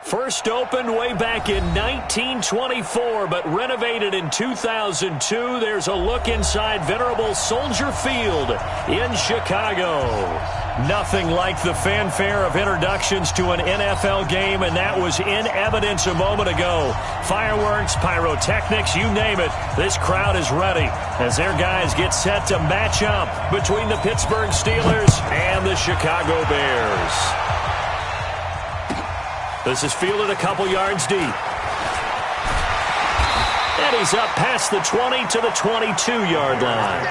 First opened way back in 1924, but renovated in 2002. There's a look inside venerable Soldier Field in Chicago. Nothing like the fanfare of introductions to an NFL game, and that was in evidence a moment ago. Fireworks, pyrotechnics, you name it. This crowd is ready as their guys get set to match up between the Pittsburgh Steelers and the Chicago Bears. This is fielded a couple yards deep. And he's up past the 20 to the 22-yard line.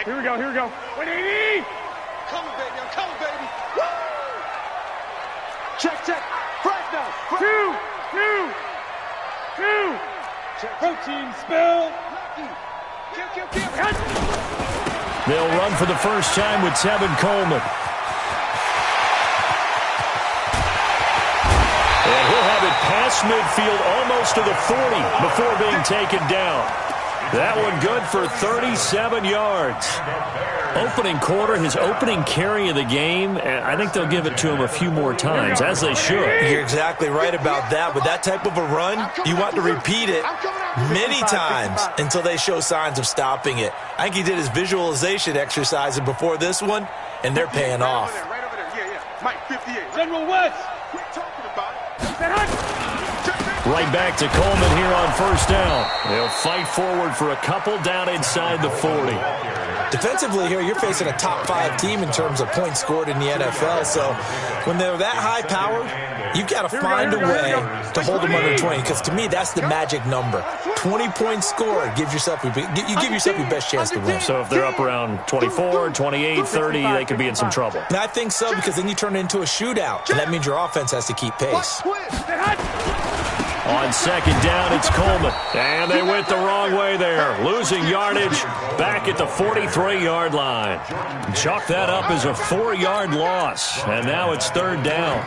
Here we go, here we go. 180! Coming, baby, I'm coming, baby. Woo! Check. Fresh now. Two. Check. Protein spill. Kill. They'll run for the first time with Tevin Coleman. And he'll have it past midfield almost to the 40 before being taken down. That one good for 37 yards. Opening quarter, his opening carry of the game, and I think they'll give it to him a few more times, as they should. You're exactly right about that. With that type of a run, you want to repeat it many times until they show signs of stopping it. I think he did his visualization exercise before this one, and they're paying off. Right over there. Yeah. Mike 58. General West. Quit talking about it. Right back to Coleman here on first down. They'll fight forward for a couple down inside the 40. Defensively here, you're facing a top-5 team in terms of points scored in the NFL. So when they're that high-powered, you've got to find a way to hold them under 20. Because to me, that's the magic number. 20 points scored. You give yourself your best chance to win. So if they're up around 24, 28, 30, they could be in some trouble. And I think so, because then you turn it into a shootout. And that means your offense has to keep pace. On second down, it's Coleman. And they went the wrong way there. Losing yardage back at the 43-yard line. Chalk that up as a 4-yard loss. And now it's third down.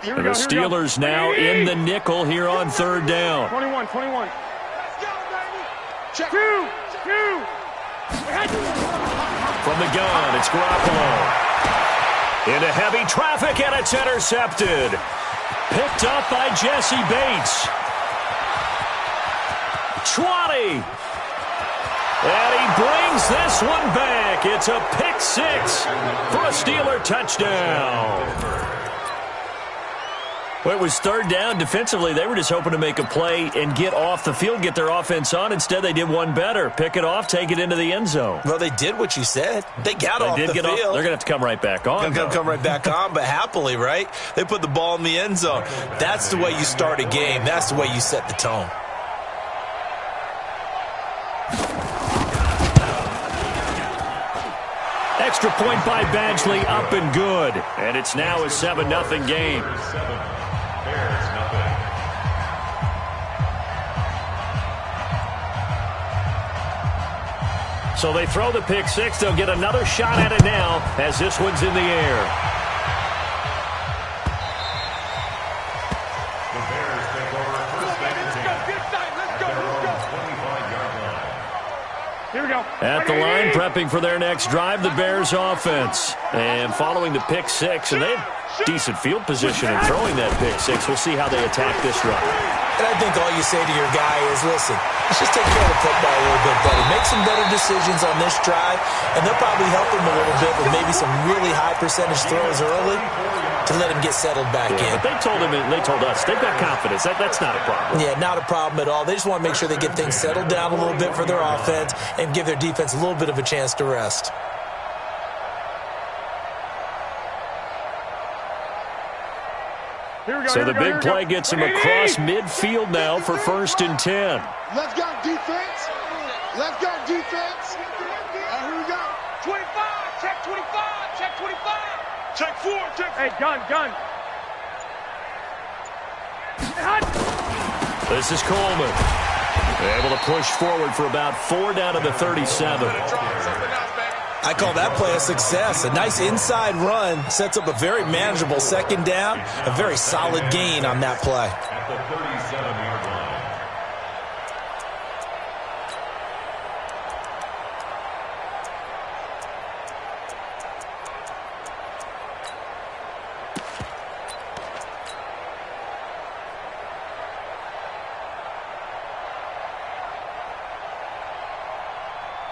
Here The we go. Steelers now in the nickel here on third down. 21. Let's go, baby. Check. Two. From the gun, it's Garoppolo. Into heavy traffic, and it's intercepted. Picked up by Jesse Bates. 20. And he brings this one back. It's a pick six for a Steeler touchdown. Well, it was third down. Defensively, they were just hoping to make a play and get off the field, get their offense on. Instead, they did one better. Pick it off, take it into the end zone. Well, they did what you said. They got off the field. They're going to have to come right back on. They're going to come right back on, but happily, right? They put the ball in the end zone. That's the way you start a game. That's the way you set the tone. Extra point by Badgley, up and good. And it's now a 7-0 game. So they throw the pick six. They'll get another shot at it now as this one's in the air. The Bears take over first and 10. Let's go. 25-yard line. Here we go. At the line, prepping for their next drive, the Bears offense. And following the pick six, and they have decent field position in throwing that pick six. We'll see how they attack this drive. And I think all you say to your guy is, listen, let's just take care of the football a little bit better. Make some better decisions on this drive, and they'll probably help him a little bit with maybe some really high percentage throws early to let him get settled back in. But they told us, they've got confidence. That's not a problem. Yeah, not a problem at all. They just want to make sure they get things settled down a little bit for their offense and give their defense a little bit of a chance to rest. So the big play gets him across midfield now for 1st and 10. Let's go, defense. Let's go, defense. Here we go. 25, check 25, check 25. Check 4, check. Hey, gun. This is Coleman. Able to push forward for about 4 down to the 37. I call that play a success. A nice inside run sets up a very manageable second down. A very solid gain on that play. At the 37-yard line.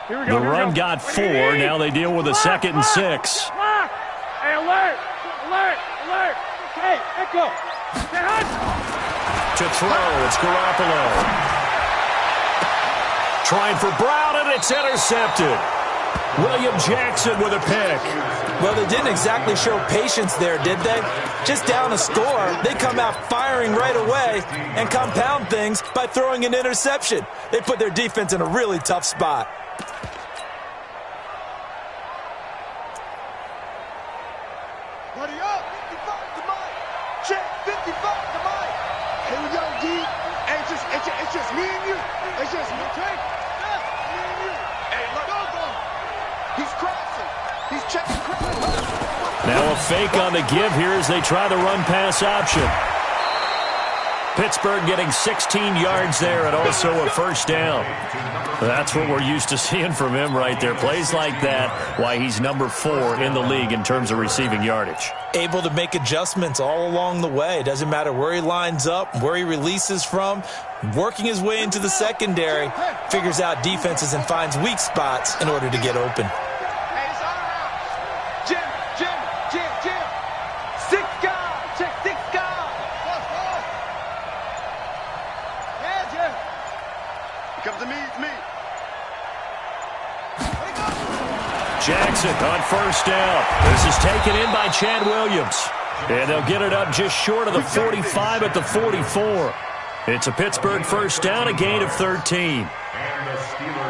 The run got 4. Now they deal with a 2nd and 6. Hey, alert! Hey, echo! To throw, it's Garoppolo. Trying for Brown, and it's intercepted. William Jackson with a pick. Well, they didn't exactly show patience there, did they? Just down a score, they come out firing right away and compound things by throwing an interception. They put their defense in a really tough spot. Buddy up. 55 to Mike. Check 55 to Mike. Here we go, D. Hey, it's just me and you. It's just me. Take. Me and you. Hey, look. Go. He's crossing. He's checking crossing. Now a fake on the give here as they try the run-pass option. Pittsburgh getting 16 yards there and also a first down. That's what we're used to seeing from him right there. Plays like that, why he's number 4 in the league in terms of receiving yardage. Able to make adjustments all along the way. Doesn't matter where he lines up, where he releases from. Working his way into the secondary, figures out defenses and finds weak spots in order to get open. Hey, it's all around. Jim. 6 guys. Check 6 guys. Yeah, Jim. Here comes the me. It's me. Jackson on first down. This is taken in by Chad Williams. And they'll get it up just short of the 45 at the 44. It's a Pittsburgh first down, a gain of 13.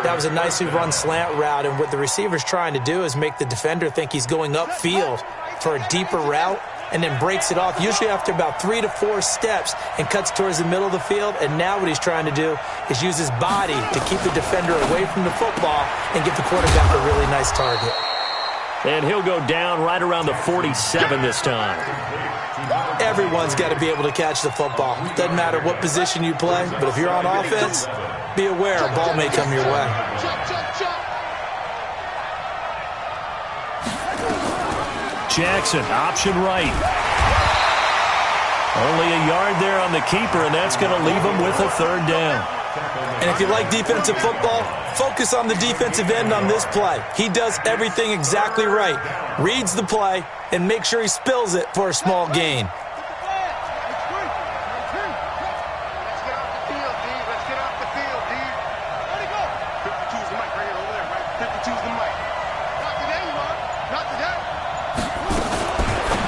That was a nicely run slant route, and what the receiver's trying to do is make the defender think he's going upfield for a deeper route and then breaks it off, usually after about 3 to 4 steps, and cuts towards the middle of the field. And now what he's trying to do is use his body to keep the defender away from the football and give the quarterback a really nice target. And he'll go down right around the 47 this time. Everyone's got to be able to catch the football. Doesn't matter what position you play, but if you're on offense, be aware a ball may come your way. Jackson, option right. Only a yard there on the keeper, and that's going to leave him with a third down. And if you like defensive football, focus on the defensive end on this play. He does everything exactly right. Reads the play and makes sure he spills it for a small gain.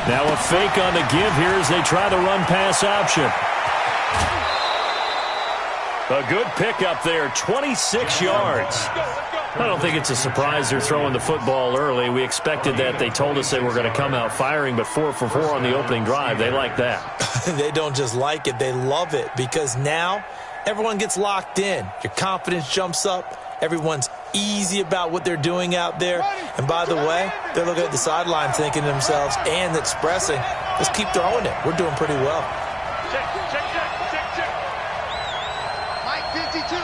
Now a fake on the give here as they try the run-pass option. A good pickup there, 26 yards. I don't think it's a surprise they're throwing the football early. We expected that. They told us they were going to come out firing, but 4 for 4 on the opening drive. They like that. They don't just like it, they love it, because now everyone gets locked in. Your confidence jumps up. Everyone's easy about what they're doing out there. And by the way, they're looking at the sideline thinking to themselves and expressing, let's keep throwing it. We're doing pretty well. Check. Mike 52.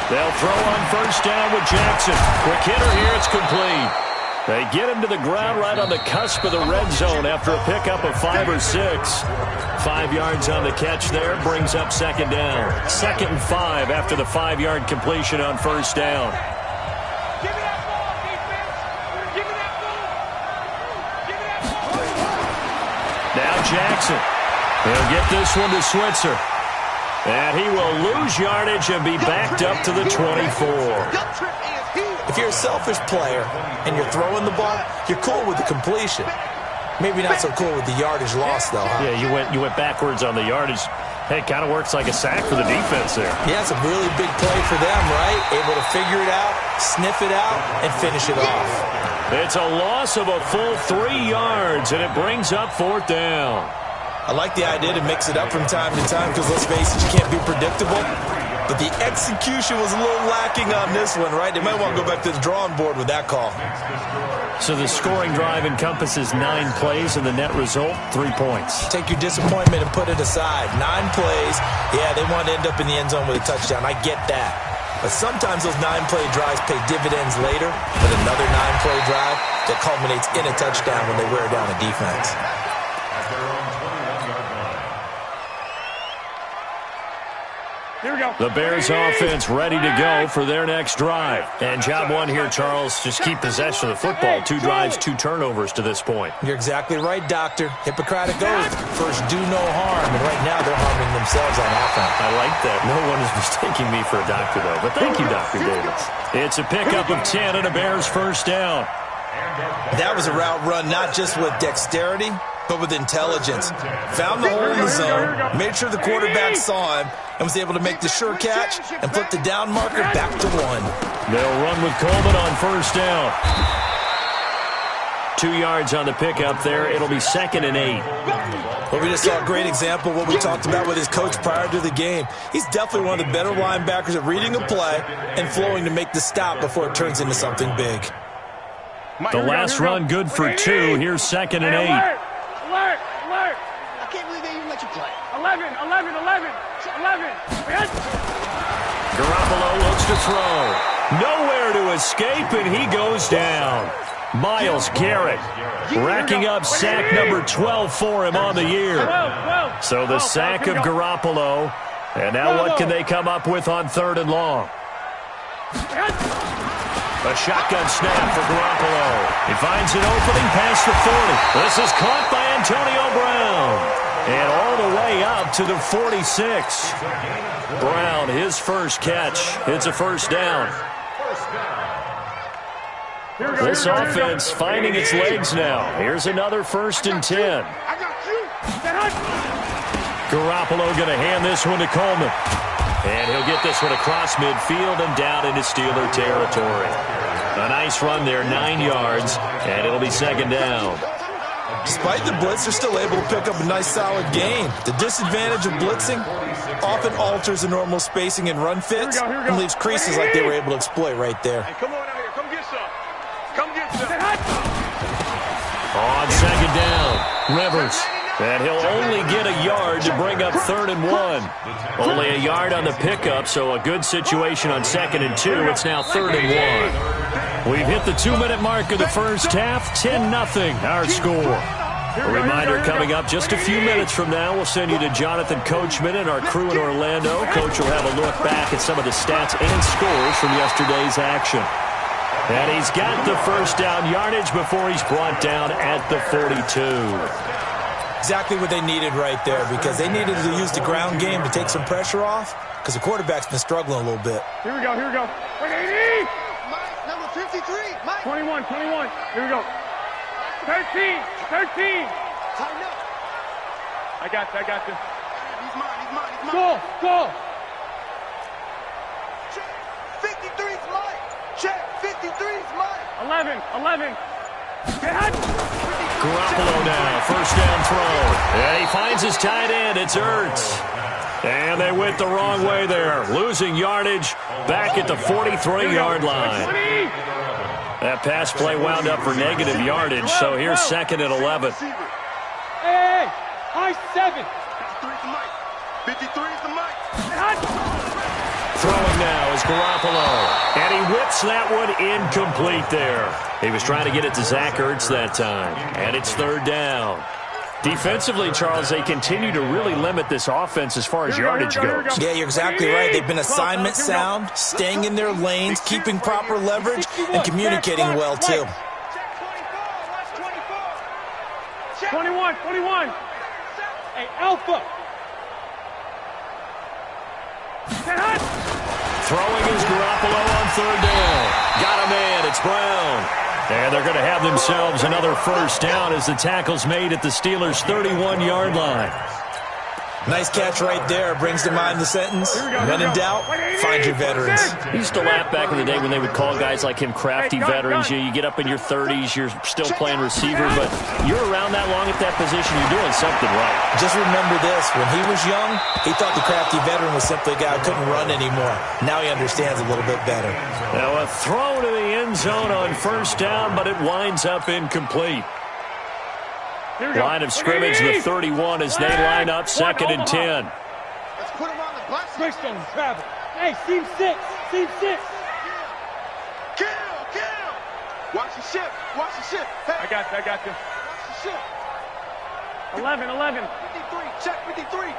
They'll throw on first down with Jackson. Quick hitter here, it's complete. They get him to the ground right on the cusp of the red zone after a pickup of 5 or 6. 5 yards on the catch there, brings up second down. 2nd and 5 after the 5-yard completion on first down. Give me that ball, defense. Give me that ball. Now Jackson. He'll get this one to Switzer. And he will lose yardage and be backed up to the 24. If you're a selfish player and you're throwing the ball, you're cool with the completion. Maybe not so cool with the yardage loss, though, huh? Yeah, you went backwards on the yardage. Hey, it kind of works like a sack for the defense there. Yeah, it's a really big play for them, right? Able to figure it out, sniff it out, and finish it off. It's a loss of a full 3 yards, and it brings up 4th down. I like the idea to mix it up from time to time because, let's face it, you can't be predictable. But the execution was a little lacking on this one, right? They might want to go back to the drawing board with that call. So the scoring drive encompasses 9 plays, and the net result, 3 points. Take your disappointment and put it aside. 9 plays, yeah, they want to end up in the end zone with a touchdown. I get that. But sometimes those 9-play drives pay dividends later with another 9-play drive that culminates in a touchdown when they wear down a defense. Here we go. The Bears offense ready to go for their next drive. And job one here, Charles, just keep possession of the football. 2 drives, 2 turnovers to this point. You're exactly right, Doctor. Hippocratic oath. First, do no harm. And right now, they're harming themselves on offense. I like that. No one is mistaking me for a doctor, though. But thank you, Dr. Davis. It's a pickup of 10 and a Bears first down. That was a route run not just with dexterity, but with intelligence. Found the hole in the zone, made sure the quarterback saw him, and was able to make the sure catch and flip the down marker back to 1. They'll run with Coleman on first down. 2 yards on the pickup there. It'll be 2nd and 8. Well, we just saw a great example of what we talked about with his coach prior to the game. He's definitely one of the better linebackers at reading a play and flowing to make the stop before it turns into something big. The last run good for 2. Here's 2nd and 8. Alert! Alert! I can't believe they even let you play. 11. Garoppolo looks to throw. Nowhere to escape, and he goes down. Myles Garrett racking up sack number 12 for him on the year. So the sack of Garoppolo. And now what can they come up with on 3rd and long? A shotgun snap for Garoppolo. He finds an opening past the 40. This is caught by Antonio Brown. And all the way up to the 46. Brown, his first catch. It's a first down. This offense finding its legs now. Here's another 1st and 10. Garoppolo going to hand this one to Coleman. And he'll get this one across midfield and down into Steeler territory. A nice run there, 9 yards, and it'll be 2nd down. Despite the blitz, they're still able to pick up a nice, solid gain. The disadvantage of blitzing often alters the normal spacing and run fits and leaves creases like they were able to exploit right there. Hey, come on out here. Come get some. Come get some. On 2nd down, Rivers. And he'll only get a yard to bring up 3rd and 1. Only a yard on the pickup, so a good situation on 2nd and 2. It's now 3rd and 1. We've hit the 2-minute mark of the first half. 10-0 our score. A reminder coming up just a few minutes from now. We'll send you to Jonathan Coachman and our crew in Orlando. Coach will have a look back at some of the stats and scores from yesterday's action. And he's got the first down yardage before he's brought down at the 42. Exactly what they needed right there, because they needed to use the ground game to take some pressure off, because the quarterback's been struggling a little bit. Here we go. 180. Mike, number 53. Mike. 21. Here we go. 13. Tighten up. I got this. He's mine. Go. Check. 53's Mike. Check. 53's Mike. 11. Garoppolo now, first down throw. And he finds his tight end. It's Ertz. And they went the wrong way there, losing yardage back at the 43-yard line. That pass play wound up for negative yardage, so here's 2nd and 11. Hey, high 7. 53's the Mike. Throwing now is Garoppolo. And he whips that one incomplete there. He was trying to get it to Zach Ertz that time. And it's 3rd down. Defensively, Charles, they continue to really limit this offense as far as yardage goes. Yeah, you're exactly right. They've been assignment sound, staying in their lanes, keeping proper leverage, and communicating well, too. 21. Hey, Alpha. Throwing is Garoppolo on 3rd down. Got a man. It's Brown. And they're going to have themselves another first down as the tackle's made at the Steelers' 31-yard line. Nice catch right there. Brings to mind the sentence, when in doubt, find your veterans. We used to laugh back in the day when they would call guys like him crafty veterans. You get up in your 30s, you're still playing receiver, but you're around that long at that position, you're doing something right. Just remember this, when he was young, he thought the crafty veteran was simply a guy who couldn't run anymore. Now he understands a little bit better. Now a throw to the end zone on first down, but it winds up incomplete. Line of scrimmage, the 31, as they line up 2nd and 10. Let's put him on the bus. Switch on travel. Hey, seam 6. Seam 6. Kill. Watch the ship. Hey. I got you. Watch the ship. 11. 53. Check 53.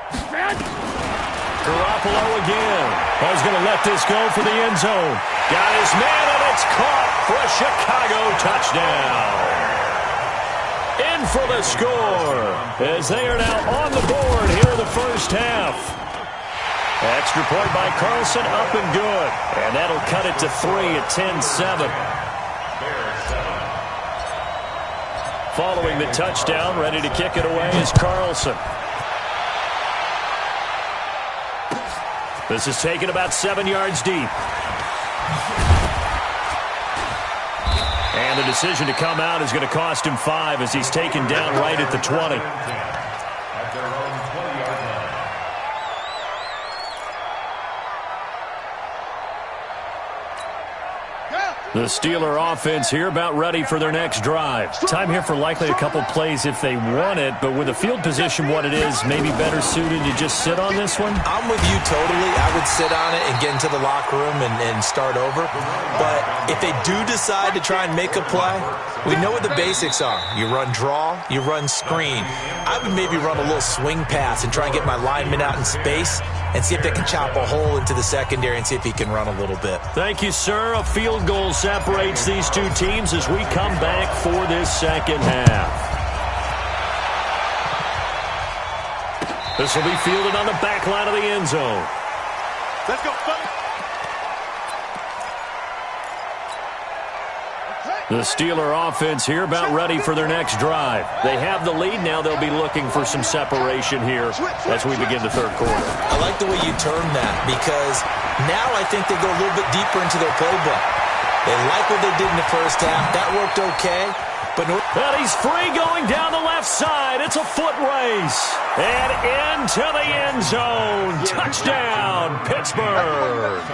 Garoppolo again. He's going to let this go for the end zone. Got his man, and it's caught for a Chicago touchdown. In for the score, as they are now on the board here in the first half. Extra point by Carlson, up and good. And that'll cut it to 3 at 10-7. Following the touchdown, ready to kick it away is Carlson. This is taken about 7 yards deep. And the decision to come out is going to cost him 5 as he's taken down right at the 20. At their own 20-yard line. The Steeler offense here about ready for their next drive. Time here for likely a couple plays if they want it, but with the field position what it is, maybe better suited to just sit on this one? I'm with you totally. I would sit on it and get into the locker room and start over. But if they do decide to try and make a play, we know what the basics are. You run draw, you run screen. I would maybe run a little swing pass and try and get my lineman out in space and see if they can chop a hole into the secondary and see if he can run a little bit. Thank you, sir. A field goal separates these two teams as we come back for this second half. This will be fielded on the back line of the end zone. Let's go, buddy. The Steeler offense here about ready for their next drive. They have the lead. Now they'll be looking for some separation here as we begin the third quarter. I like the way you term that because now I think they go a little bit deeper into their playbook. They like what they did in the first half. That worked okay. But he's free going down the left side. It's a foot race. And into the end zone. Touchdown, Pittsburgh.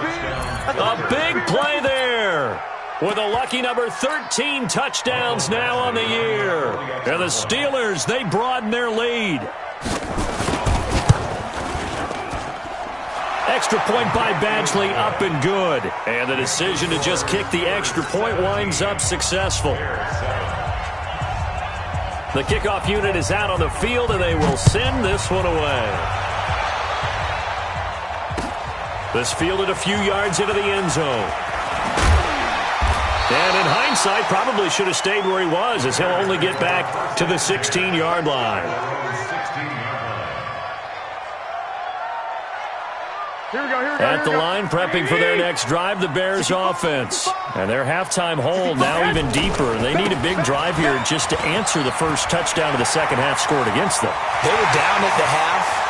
A big play there. With a lucky number 13 touchdowns now on the year. And the Steelers, they broaden their lead. Extra point by Badgley, up and good. And the decision to just kick the extra point winds up successful. The kickoff unit is out on the field, and they will send this one away. This fielded a few yards into the end zone. And in hindsight, probably should have stayed where he was, as he'll only get back to the 16-yard line. Here we go. At the line, prepping for their next drive, the Bears offense. And their halftime hole now even deeper. They need a big drive here just to answer the first touchdown of the second half scored against them. They were down at the half.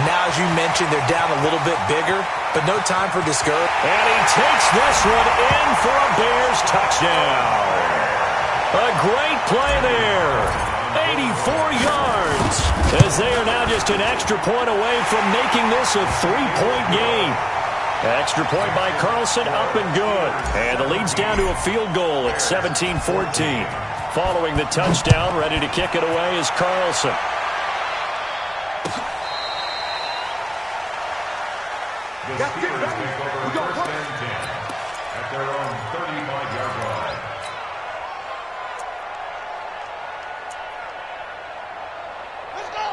Now, as you mentioned, they're down a little bit bigger, but no time for discouragement. And he takes this one in for a Bears touchdown. A great play there. 84 yards. As they are now just an extra point away from making this a 3-point game. Extra point by Carlson, up and good. And the lead's down to a field goal at 17-14. Following the touchdown, ready to kick it away is Carlson. The Steelers take over first and 10 at their own 35-yard line.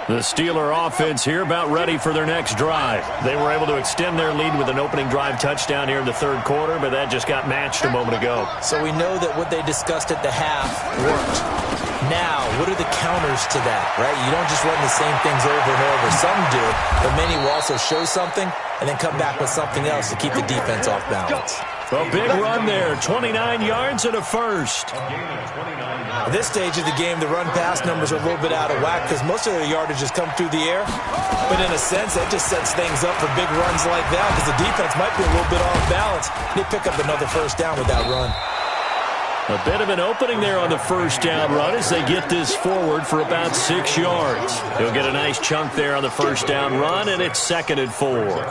The Steeler offense here about ready for their next drive. They were able to extend their lead with an opening drive touchdown here in the third quarter, but that just got matched a moment ago. So we know that what they discussed at the half worked. Now, what are the counters to that, right? You don't just run the same things over and over. Some do, but many will also show something and then come back with something else to keep the defense off balance. A big run there, 29 yards and a first. At this stage of the game, the run-pass numbers are a little bit out of whack because most of their yardage has come through the air. But in a sense, that just sets things up for big runs like that because the defense might be a little bit off balance. They pick up another first down with that run. A bit of an opening there on the first down run as they get this forward for about 6 yards. He'll get a nice chunk there on the first down run, and it's 2nd and 4.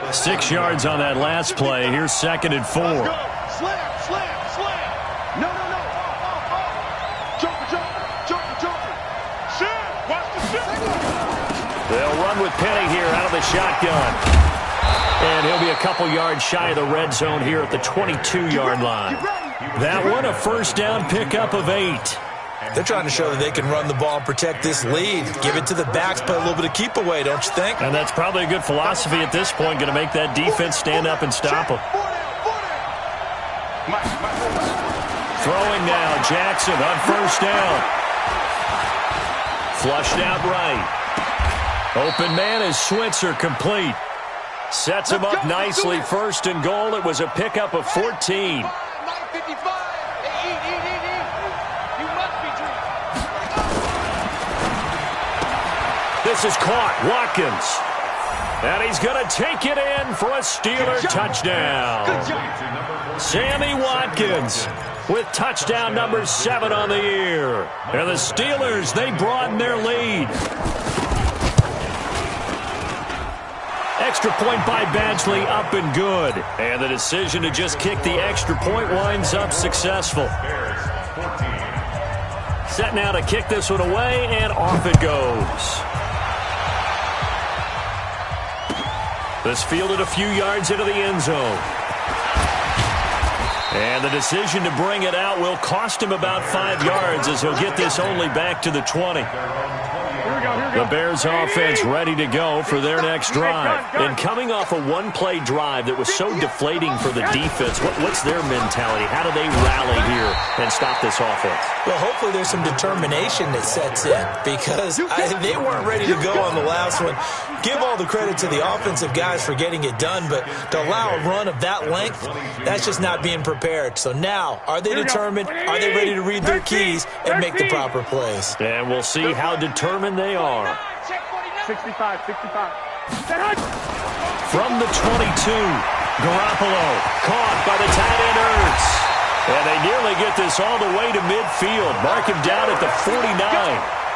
6 yards on that last play. Here's 2nd and 4. Slam, slam, slam. No. Jumper. Slam, watch the shot. They'll run with Penny here out of the shotgun. And he'll be a couple yards shy of the red zone here at the 22-yard line. That one, a first down pickup of 8. They're trying to show that they can run the ball and protect this lead. Give it to the backs, play a little bit of keep away, don't you think? And that's probably a good philosophy at this point, going to make that defense stand up and stop them. Throwing now, Jackson on first down. Flushed out right. Open man is Switzer, complete. Sets him up nicely, 1st and goal. It was a pickup of 14. This is caught, Watkins. And he's going to take it in for a Steeler touchdown. Sammy Watkins with touchdown number 7 on the year. And the Steelers, they broaden their lead. Extra point by Badgley, up and good. And the decision to just kick the extra point winds up successful. Set now to kick this one away, and off it goes. This fielded a few yards into the end zone. And the decision to bring it out will cost him about 5 yards as he'll get this only back to the 20. The Bears offense ready to go for their next drive. And coming off a one-play drive that was so deflating for the defense, what's their mentality? How do they rally here and stop this offense? Well, hopefully there's some determination that sets in because they weren't ready to go on the last one. Give all the credit to the offensive guys for getting it done, but to allow a run of that length, that's just not being prepared. So now, are they determined? Are they ready to read their keys and make the proper plays? And we'll see how determined they are. 65. From the 22, Garoppolo caught by the tight end Ertz. And they nearly get this all the way to midfield. Mark him down at the 49.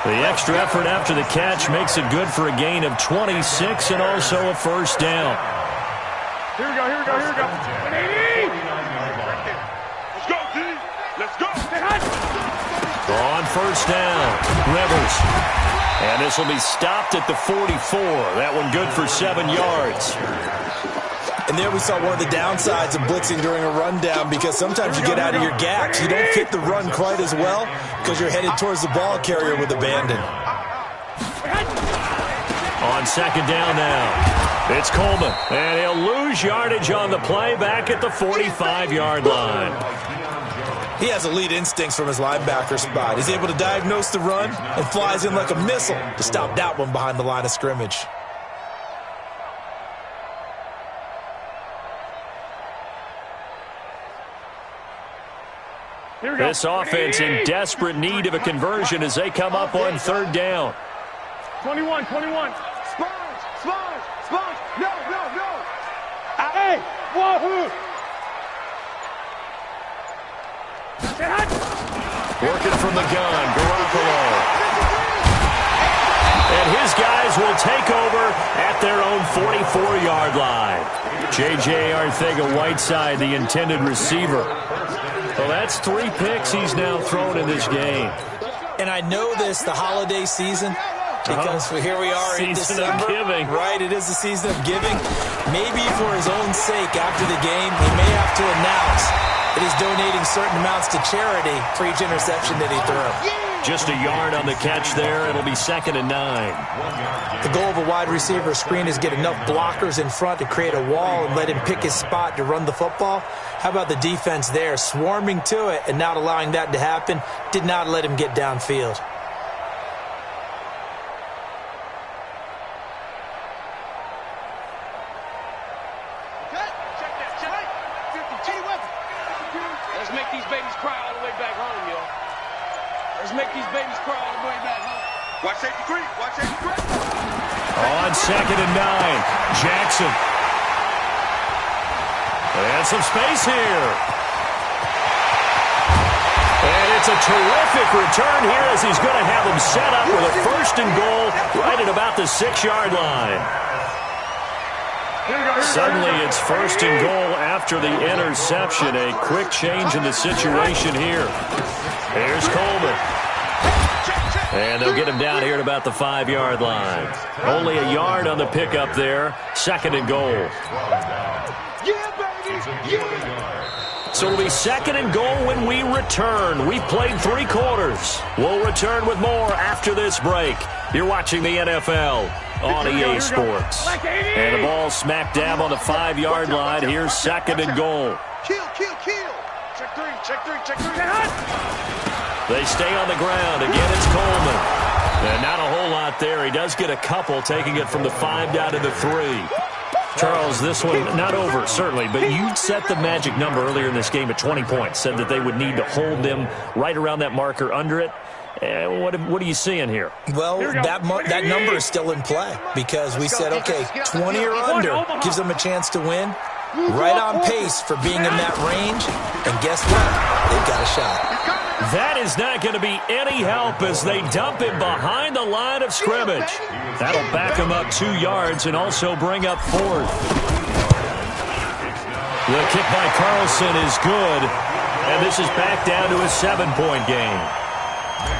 The extra effort after the catch makes it good for a gain of 26 and also a first down. Here we go. 180. Let's go, D. Let's go. On first down, Rivers. And this will be stopped at the 44. That one good for 7 yards. And there we saw one of the downsides of blitzing during a rundown because sometimes you get out of your gaps. You don't fit the run quite as well because you're headed towards the ball carrier with abandon. On second down now, it's Coleman. And he'll lose yardage on the play back at the 45-yard line. He has elite instincts from his linebacker spot. He's able to diagnose the run and flies in like a missile to stop that one behind the line of scrimmage. This offense in desperate need of a conversion as they come up on third down. 21. Sponge. No. Hey, wahoo. Working from the gun, Garoppolo. And his guys will take over at their own 44-yard line. J.J. Arcega-Whiteside, the intended receiver. Well, that's 3 picks he's now thrown in this game. And I know this, the holiday season, because here we are in December. Season of giving. Right, it is the season of giving. Maybe for his own sake after the game, he may have to announce that he's donating certain amounts to charity for each interception that he threw. Just a yard on the catch there. It'll be 2nd and 9. The goal of a wide receiver screen is get enough blockers in front to create a wall and let him pick his spot to run the football. How about the defense there, swarming to it and not allowing that to happen? Did not let him get downfield. Okay, check Let's make these babies cry all the way back home, yo. Let's make these babies cry all the way back home. Watch safety creep. Watch safety creep. On 2nd and 9, Jackson. And some space here. And it's a terrific return here as he's going to have them set up with a 1st and goal right at about the 6-yard line. Suddenly it's 1st and goal after the interception. A quick change in the situation here. Here's Coleman. And they'll get him down here at about the 5-yard line. Only a yard on the pickup there. 2nd and goal. So it'll be 2nd and goal when we return. We've played 3 quarters. We'll return with more after this break. You're watching the NFL on EA Sports. And the ball smack dab on the 5-yard line. Here's 2nd and goal. Kill. Check three. They stay on the ground. Again, it's Coleman. And not a whole lot there. He does get a couple, taking it from the 5 down to the 3. Charles, this one not over, certainly, but you set the magic number earlier in this game at 20 points, said that they would need to hold them right around that marker under it. What are you seeing here? Well, that number is still in play because we said, okay, 20 or under gives them a chance to win. Right on pace for being in that range. And guess what? They've got a shot. That is not going to be any help as they dump him behind the line of scrimmage. That'll back him up 2 yards and also bring up 4th. The kick by Carlson is good, and this is back down to a 7-point game.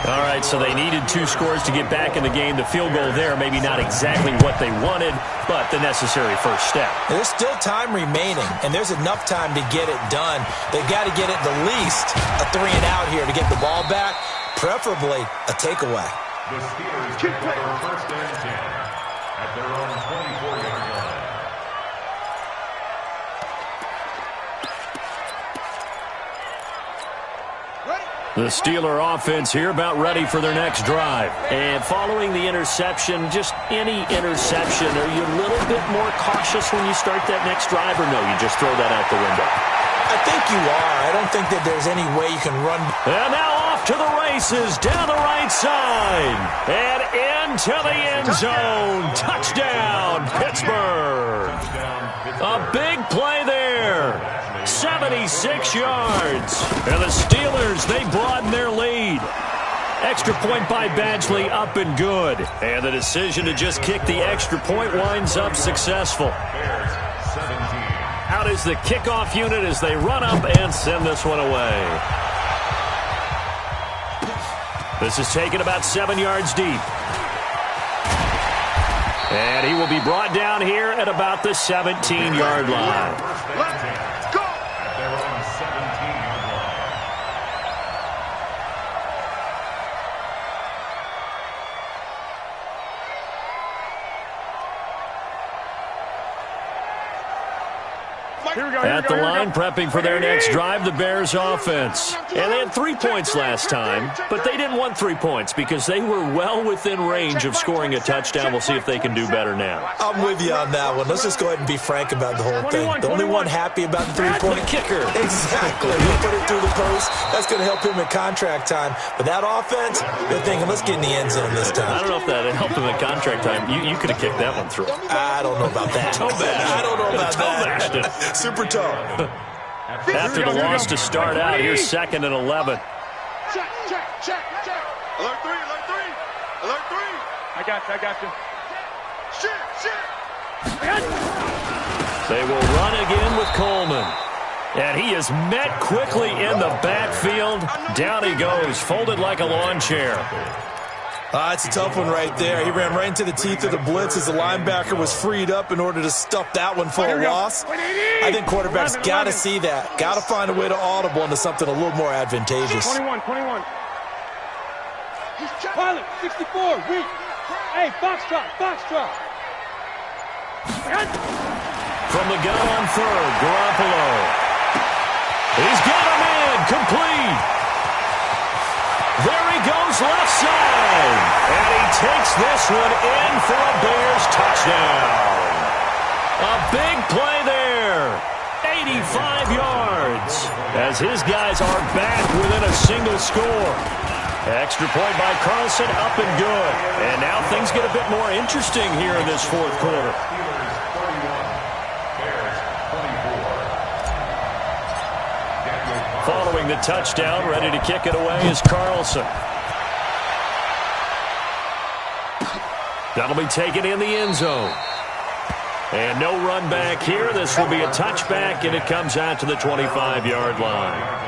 All right, so they needed 2 scores to get back in the game. The field goal there, maybe not exactly what they wanted, but the necessary first step. There's still time remaining, and there's enough time to get it done. They've got to get it the least a 3 and out here to get the ball back, preferably a takeaway. The Steelers take over 1st and 10 at their own 24-yard line. The Steeler offense here about ready for their next drive. And following the interception, just any interception, are you a little bit more cautious when you start that next drive, or no, you just throw that out the window? I think you are. I don't think that there's any way you can run. And now off to the races, down the right side, and into the end zone. Touchdown, Pittsburgh. A big play there. 76 yards. And the Steelers, they broaden their lead. Extra point by Badgley, up and good. And the decision to just kick the extra point winds up successful. Out is the kickoff unit as they run up and send this one away. This is taken about 7 yards deep. And he will be brought down here at about the 17-yard line. Let's go. At the line, prepping for their next drive, the Bears offense. And they had 3 points last time, but they didn't want 3 points because they were well within range of scoring a touchdown. We'll see if they can do better now. I'm with you on that one. Let's just go ahead and be frank about the whole thing. The only one happy about the 3-point kicker. Exactly. He'll put it through the post. That's going to help him in contract time. But that offense, they're thinking, let's get in the end zone this time. I don't know if that helped him in contract time. You could have kicked that one through. I don't know about that. I don't know about that. Super toe. After the loss to start out, here's 2nd and 11. Check. Alert 3. I got you. Shit. They will run again with Coleman. And he is met quickly in the backfield. Down he goes, folded like a lawn chair. It's a tough one right there. He ran right into the teeth of the blitz as the linebacker was freed up in order to stuff that one for a loss. I think quarterbacks got to see that. Got to find a way to audible into something a little more advantageous. 21. Pilot, 64, weak. Hey, box drop. From the gun on 3rd, Garoppolo. He's got him in, complete. There he goes left side. And he takes this one in for a Bears touchdown. A big play there. 85 yards. yards as his guys are back within a single score. Extra point by Carlson, up and good. And now things get a bit more interesting here in this fourth quarter. Following the touchdown, ready to kick it away is Carlson. That'll be taken in the end zone. And no run back here. This will be a touchback, and it comes out to the 25-yard line.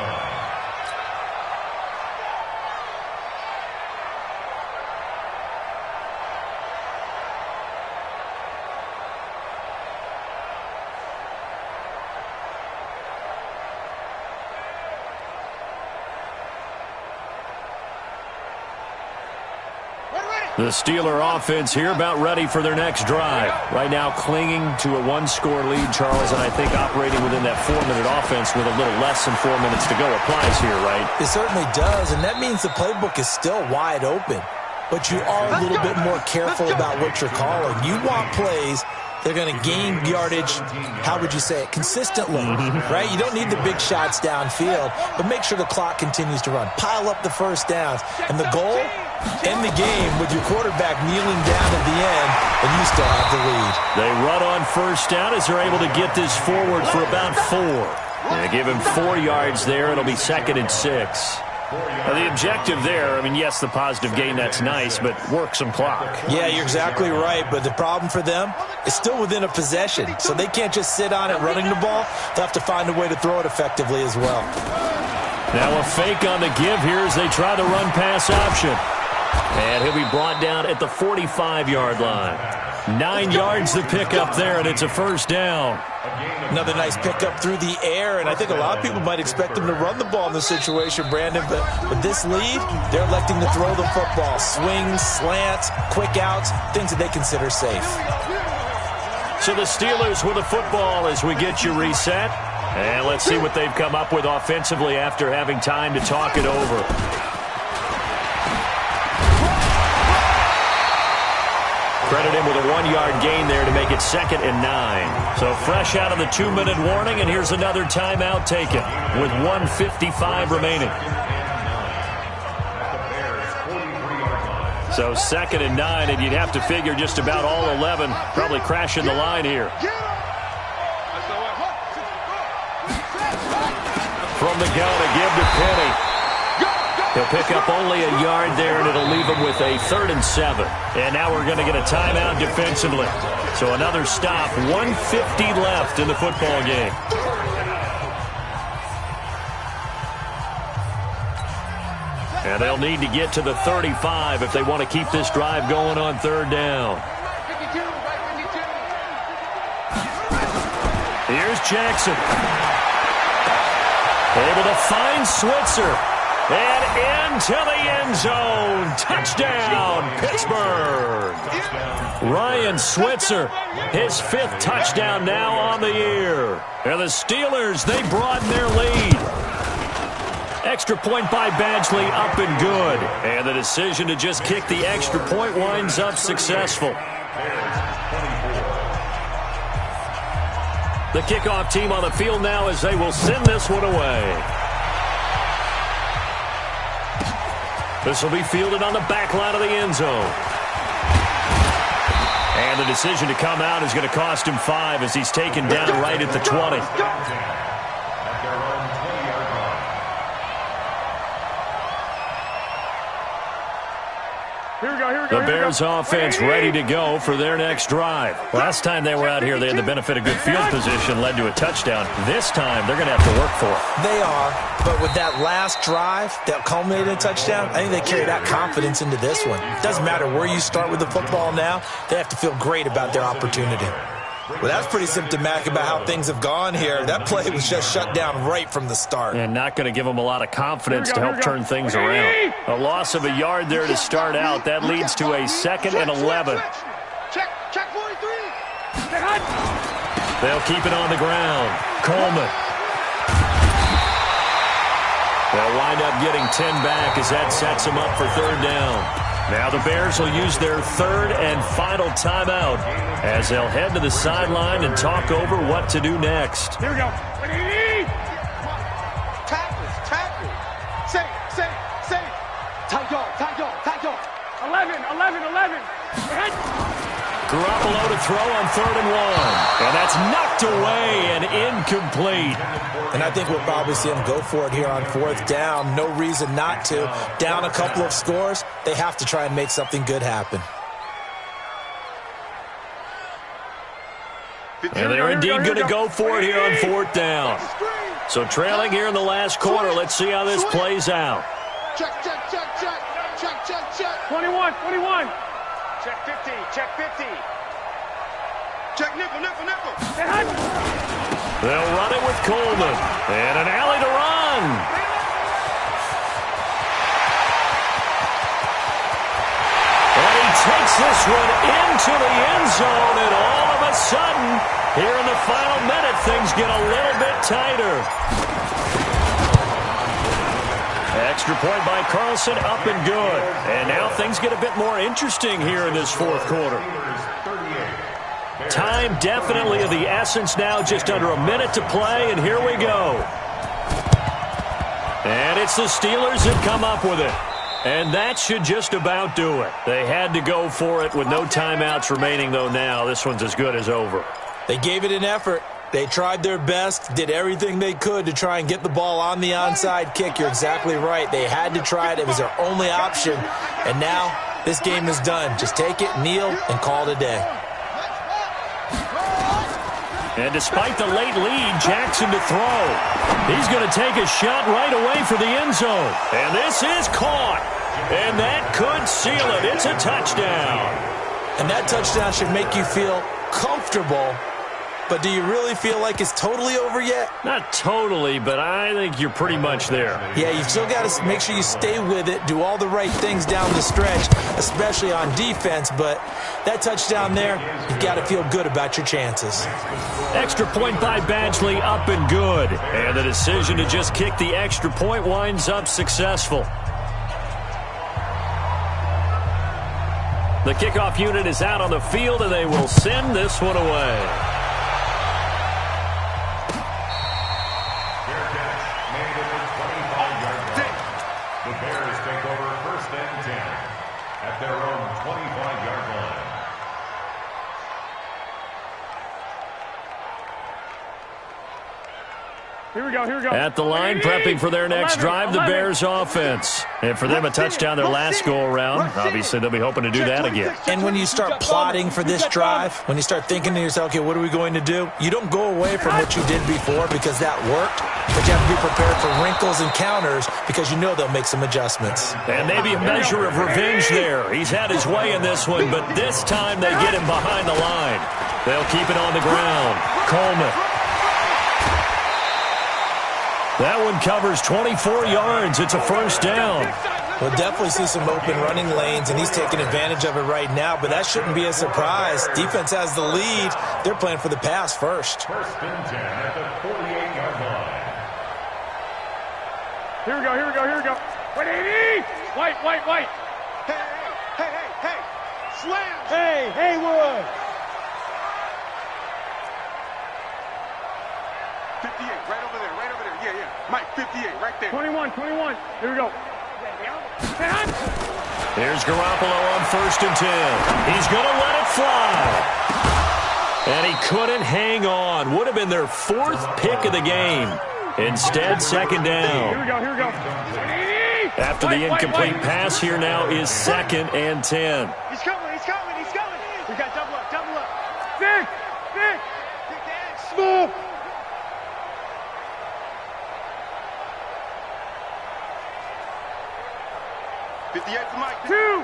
The Steeler offense here about ready for their next drive. Right now clinging to a one-score lead, Charles, and I think operating within that 4-minute offense with a little less than 4 minutes to go applies here, right? It certainly does, and that means the playbook is still wide open. But you are a little bit more careful about what you're calling. You want plays they're going to gain yardage, how would you say it, consistently, right? You don't need the big shots downfield, but make sure the clock continues to run. Pile up the first downs. And the goal, end the game with your quarterback kneeling down at the end, and you still have the lead. They run on first down as they're able to get this forward for about 4. They give him 4 yards there. It'll be 2nd and 6. Now, the objective there, I mean, yes, the positive gain, that's nice, but work some clock. Yeah, you're exactly right, but the problem for them is still within a possession, so they can't just sit on it running the ball. They'll have to find a way to throw it effectively as well. Now a fake on the give here as they try the run-pass option. And he'll be brought down at the 45-yard line. 9 yards to pick up there, and it's a first down. Another nice pickup through the air, and I think a lot of people might expect them to run the ball in this situation, Brandon, but with this lead, they're electing to throw the football. Swings, slants, quick outs, things that they consider safe. So the Steelers with the football as we get you reset. And let's see what they've come up with offensively after having time to talk it over. Credit him with a 1-yard gain there to make it 2nd and 9. So fresh out of the 2-minute warning, and here's another timeout taken with 1:55 remaining. So 2nd and 9, and you'd have to figure just about all 11 probably crashing the line here. From the gun, a give to Penny. He'll pick up only a yard there, and it'll leave him with a 3rd and 7. And now we're going to get a timeout defensively. So another stop, 1:50 left in the football game. And they'll need to get to the 35 if they want to keep this drive going on 3rd down. Here's Jackson. Able to find Switzer. And into the end zone. Touchdown, Pittsburgh. Ryan Switzer, his 5th touchdown now on the year. And the Steelers, they broaden their lead. Extra point by Badgley, up and good. And the decision to just kick the extra point winds up successful. The kickoff team on the field now as they will send this one away. This will be fielded on the back line of the end zone. And the decision to come out is going to cost him 5 as he's taken down right at the 20. The Bears offense ready to go for their next drive. Last time they were out here, they had the benefit of good field position, led to a touchdown. This time, they're going to have to work for it. They are, but with that last drive that culminated in a touchdown, I think they carry that confidence into this one. It doesn't matter where you start with the football now, they have to feel great about their opportunity. Well, that's pretty symptomatic about how things have gone here. That play was just shut down right from the start. And not going to give them a lot of confidence to help turn things around. A loss of a yard there to start out. That leads to a 2nd and 11. Check 43. They'll keep it on the ground. Coleman. They'll wind up getting 10 back as that sets them up for 3rd down. Now the Bears will use their 3rd and final timeout as they'll head to the sideline and talk over what to do next. Here we go. Garoppolo to throw on 3rd and 1. And that's knocked away and incomplete. And I think we'll probably see him go for it here on 4th down. No reason not to. Down a couple of scores, they have to try and make something good happen. And they're indeed going to go for it here on 4th down. So trailing here in the last quarter. Let's see how this plays out. Check, check, check, check. Check, check, check. 21, 21. Check 50, check 50. Check nickel, nickel, nickel. They'll run it with Coleman. And an alley to run. And he takes this one into the end zone. And all of a sudden, here in the final minute, things get a little bit tighter. Extra point by Carlson, up and good. And now things get a bit more interesting here in this 4th quarter. Time definitely of the essence now, just under a minute to play, and here we go. And it's the Steelers that come up with it. And that should just about do it. They had to go for it with no timeouts remaining, though now. This one's as good as over. They gave it an effort. They tried their best, did everything they could to try and get the ball on the onside kick. You're exactly right. They had to try it. It was their only option. And now this game is done. Just take it, kneel, and call it a day. And despite the late lead, Jackson to throw. He's going to take a shot right away for the end zone. And this is caught. And that could seal it. It's a touchdown. And that touchdown should make you feel comfortable. But do you really feel like it's totally over yet? Not totally, but I think you're pretty much there. Yeah, you've still got to make sure you stay with it, do all the right things down the stretch, especially on defense. But that touchdown there, you've got to feel good about your chances. Extra point by Badgley, up and good. And the decision to just kick the extra point winds up successful. The kickoff unit is out on the field, and they will send this one away. At their own 25-yard line. Here we go, here we go. At the line, prepping for their next drive, the Bears offense. And for them, a touchdown their last go-around. Obviously, they'll be hoping to do that again. And when you start plotting for this drive, when you start thinking to yourself, okay, what are we going to do? You don't go away from what you did before because that worked, but you have to be prepared for wrinkles and counters because you know they'll make some adjustments. And maybe a measure of revenge there. He's had his way in this one, but this time they get him behind the line. They'll keep it on the ground. Coleman. That one covers 24 yards. It's a first down. We'll definitely see some open running lanes, and he's taking advantage of it right now, but that shouldn't be a surprise. Defense has the lead. They're playing for the pass first. First and 10 at the 48-yard line. Here we go, here we go, here we go. 180! White, white, white. Hey, hey, hey, hey. Slam. Hey, Haywood. 58, right over there, right over there. Yeah, yeah. Mike, 58, right there. 21, 21. Here we go. Here's Garoppolo on first and 10. He's going to let it fly. And he couldn't hang on. Would have been their 4th pick of the game. Instead, second down. Here we go, here we go. 180! After the incomplete pass, here now is 2nd and 10. He's coming, he's coming, he's coming. We got double up, double up. Big, big. Smooth. Two.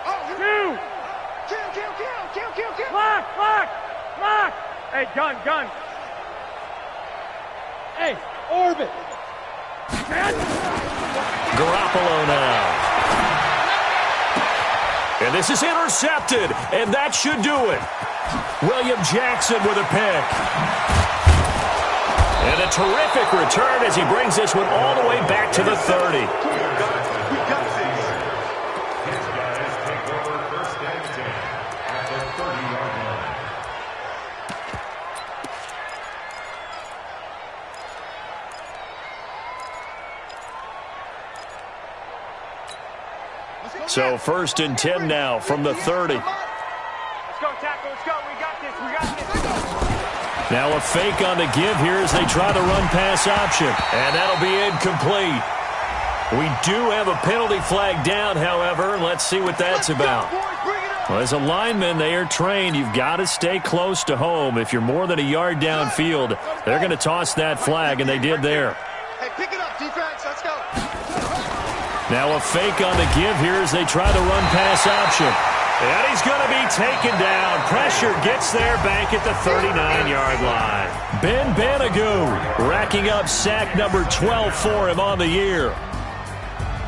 Oh, Two. Kill. Lock. Hey, gun. Hey, orbit. Garoppolo now. And this is intercepted, and that should do it. William Jackson with a pick. And a terrific return as he brings this one all the way back to the 30. So 1st and 10 now from the 30. go. We got this. We got this. Now a fake on the give here as they try the run-pass option. And that'll be incomplete. We do have a penalty flag down, however. Let's see what that's about. Well, as a lineman, they are trained. You've got to stay close to home. If you're more than a yard downfield, they're going to toss that flag, and they did there. Hey, pick it up, defense. Let's go. Now a fake on the give here as they try the run-pass option. And he's going to be taken down. Pressure gets there back at the 39-yard line. Ben Banagou racking up sack number 12 for him on the year.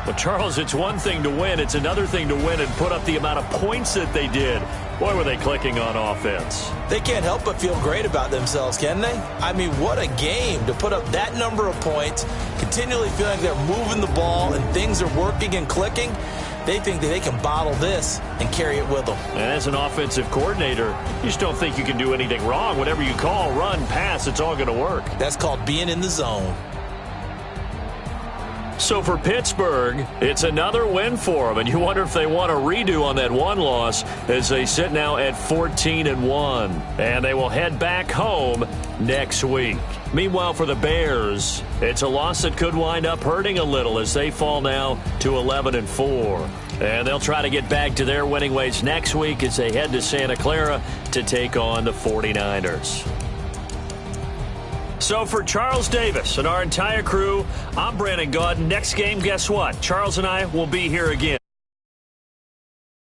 Well, Charles, it's one thing to win. It's another thing to win and put up the amount of points that they did. Boy, were they clicking on offense. They can't help but feel great about themselves, can they? I mean, what a game to put up that number of points, continually feeling like they're moving the ball and things are working and clicking. They think that they can bottle this and carry it with them. And as an offensive coordinator, you just don't think you can do anything wrong. Whatever you call, run, pass, it's all going to work. That's called being in the zone. So for Pittsburgh, it's another win for them, and you wonder if they want a redo on that one loss as they sit now at 14-1, and they will head back home next week. Meanwhile, for the Bears, it's a loss that could wind up hurting a little as they fall now to 11-4. And they'll try to get back to their winning ways next week as they head to Santa Clara to take on the 49ers. So for Charles Davis and our entire crew, I'm Brandon Gaudin. Next game, guess what? Charles and I will be here again.